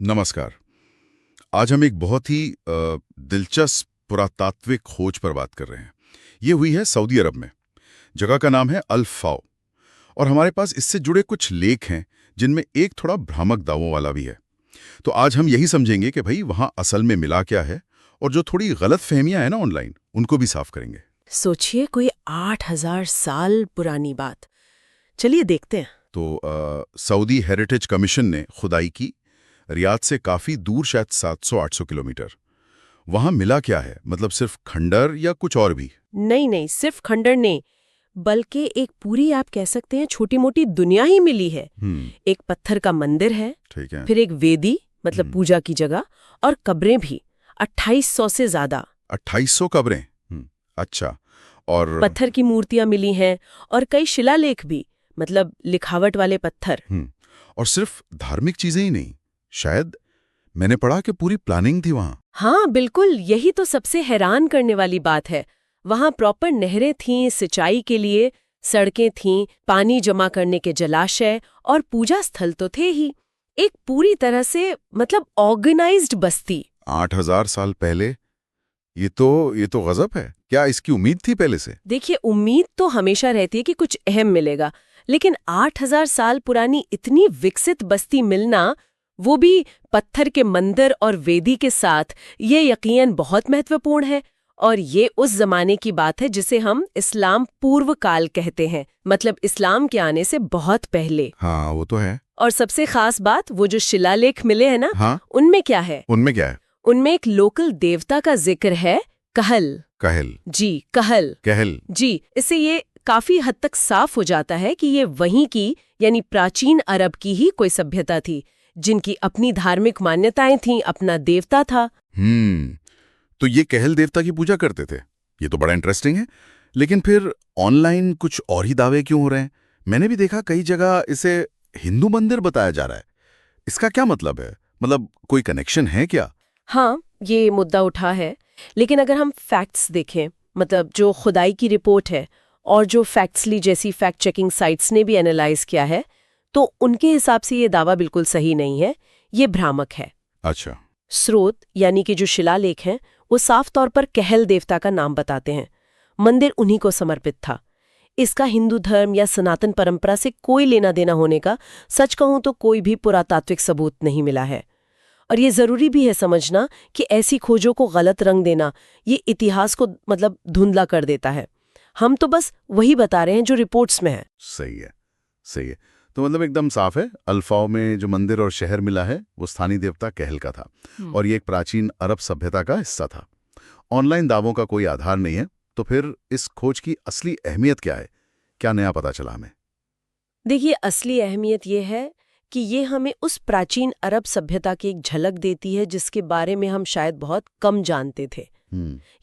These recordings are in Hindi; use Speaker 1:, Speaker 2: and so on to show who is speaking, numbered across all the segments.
Speaker 1: नमस्कार। आज हम एक बहुत ही दिलचस्प पुरातात्विक खोज पर बात कर रहे हैं। ये हुई है सऊदी अरब में। जगह का नाम है अल फाव और हमारे पास इससे जुड़े कुछ लेख हैं जिनमें एक थोड़ा भ्रामक दावों वाला भी है। तो आज हम यही समझेंगे कि भाई वहाँ असल में मिला क्या है और जो थोड़ी गलत फहमियाँ हैं ना ऑनलाइन, उनको भी साफ करेंगे।
Speaker 2: सोचिए कोई 8,000 साल पुरानी बात। चलिए देखते हैं।
Speaker 1: तो सऊदी हेरिटेज कमीशन ने खुदाई की, रियाद से काफ़ी दूर, शायद 700-800 किलोमीटर। वहाँ मिला क्या है? मतलब सिर्फ खंडर या कुछ और भी?
Speaker 2: नहीं, सिर्फ खंडर नहीं, बल्कि एक पूरी, आप कह सकते हैं, छोटी मोटी दुनिया ही मिली है। एक पत्थर का मंदिर है,
Speaker 1: ठीक है।
Speaker 2: फिर एक वेदी मतलब पूजा की जगह, और कब्रें भी 2800 से ज्यादा।
Speaker 1: 2800 कब्रें? अच्छा। और
Speaker 2: पत्थर की मूर्तियां मिली हैं और कई शिलालेख भी, मतलब लिखावट वाले पत्थर।
Speaker 1: और सिर्फ धार्मिक चीजें ही नहीं, शायद मैंने पढ़ा कि पूरी प्लानिंग थी वहां।
Speaker 2: हाँ बिल्कुल, यही तो सबसे हैरान करने वाली बात है। वहाँ प्रॉपर नहरें थीं सिंचाई के लिए, सड़कें थीं, पानी जमा करने के जलाशय, और पूजा स्थल तो थे ही। एक पूरी तरह से मतलब ऑर्गेनाइज्ड बस्ती।
Speaker 1: 8000 साल पहले? ये तो गजब है। क्या इसकी उम्मीद थी पहले से?
Speaker 2: देखिए, उम्मीद तो हमेशा रहती है कि कुछ अहम मिलेगा, लेकिन 8,000 साल पुरानी इतनी विकसित बस्ती मिलना, वो भी पत्थर के मंदिर और वेदी के साथ, ये यकीनन बहुत महत्वपूर्ण है। और ये उस जमाने की बात है जिसे हम इस्लाम पूर्व काल कहते हैं, मतलब इस्लाम के आने से बहुत पहले।
Speaker 1: हाँ, वो तो है।
Speaker 2: और सबसे खास बात, वो जो शिलालेख मिले हैं ना,
Speaker 1: हाँ?
Speaker 2: उनमें क्या है?
Speaker 1: उनमें क्या है?
Speaker 2: उनमें एक लोकल देवता का जिक्र है, कहल।
Speaker 1: कहल?
Speaker 2: जी, कहल।
Speaker 1: कहल?
Speaker 2: जी, इससे ये काफी हद तक साफ हो जाता है कि ये वहीं की, यानी प्राचीन अरब की ही कोई सभ्यता थी, जिनकी अपनी धार्मिक मान्यताएं थीं, अपना देवता था।
Speaker 1: तो ये कहल देवता की पूजा करते थे। ये तो बड़ा इंटरेस्टिंग है। लेकिन फिर ऑनलाइन कुछ और ही दावे क्यों हो रहे हैं? मैंने भी देखा कई जगह इसे हिंदू मंदिर बताया जा रहा है। इसका क्या मतलब है? मतलब कोई कनेक्शन है क्या?
Speaker 2: हाँ, ये मुद्दा उठा है, लेकिन अगर हम फैक्ट्स देखें, मतलब जो खुदाई की रिपोर्ट है और जो फैक्ट्सली जैसी फैक्ट चेकिंग साइट्स ने भी एनालाइज किया है, तो उनके हिसाब से ये दावा बिल्कुल सही नहीं है, ये भ्रामक है।
Speaker 1: अच्छा।
Speaker 2: स्रोत यानी कि जो शिलालेख हैं, वो साफ तौर पर कहल देवता का नाम बताते हैं। मंदिर उन्हीं को समर्पित था। इसका हिंदू धर्म या सनातन परंपरा से कोई लेना देना होने का, सच कहूं तो, कोई भी पुरातात्विक सबूत नहीं मिला है। और ये जरूरी भी है समझना कि ऐसी खोजों को गलत रंग देना, ये इतिहास को मतलब धुंधला कर देता है। हम तो बस वही बता रहे हैं जो रिपोर्ट्स में है।
Speaker 1: सही है, सही है। तो मतलब एकदम साफ है, अल्फाव में जो मंदिर और शहर मिला है वो स्थानीय देवता कहल का था और ये एक प्राचीन अरब सभ्यता का हिस्सा था। ऑनलाइन दावों का कोई आधार नहीं है। तो फिर इस खोज की असली अहमियत क्या है? क्या नया पता चला हमें?
Speaker 2: देखिए, असली अहमियत ये है कि ये हमें उस प्राचीन अरब सभ्यता की एक झलक देती है जिसके बारे में हम शायद बहुत कम जानते थे।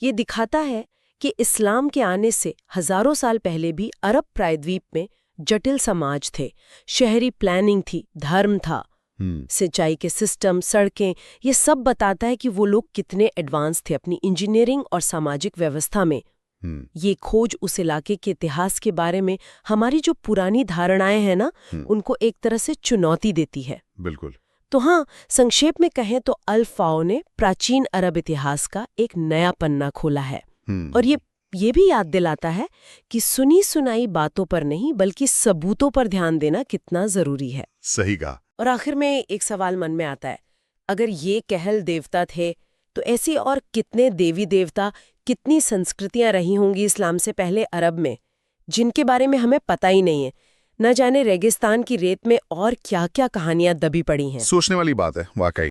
Speaker 2: ये दिखाता है कि इस्लाम के आने से हजारों साल पहले भी अरब प्रायद्वीप में जटिल समाज थे, शहरी प्लानिंग थी, धर्म था, सिंचाई के सिस्टम, सड़कें, ये सब बताता है कि वो लोग कितने एडवांस थे अपनी इंजीनियरिंग और सामाजिक व्यवस्था में। ये खोज उस इलाके के इतिहास के बारे में हमारी जो पुरानी धारणाएं हैं ना, उनको एक तरह से चुनौती देती है।
Speaker 1: बिल्कुल।
Speaker 2: तो हाँ, संक्षेप में कहें तो अल फाव ने प्राचीन अरब इतिहास का एक नया पन्ना खोला है। और ये भी याद दिलाता है कि सुनी सुनाई बातों पर नहीं बल्कि सबूतों पर ध्यान देना कितना जरूरी है।
Speaker 1: सही कहा।
Speaker 2: और आखिर में एक सवाल मन में आता है, अगर ये कहल देवता थे, तो ऐसे और कितने देवी देवता, कितनी संस्कृतियां रही होंगी इस्लाम से पहले अरब में, जिनके बारे में हमें पता ही नहीं है। न जाने रेगिस्तान की रेत में और क्या क्या कहानियां दबी पड़ी हैं।
Speaker 1: सोचने वाली बात है वाकई।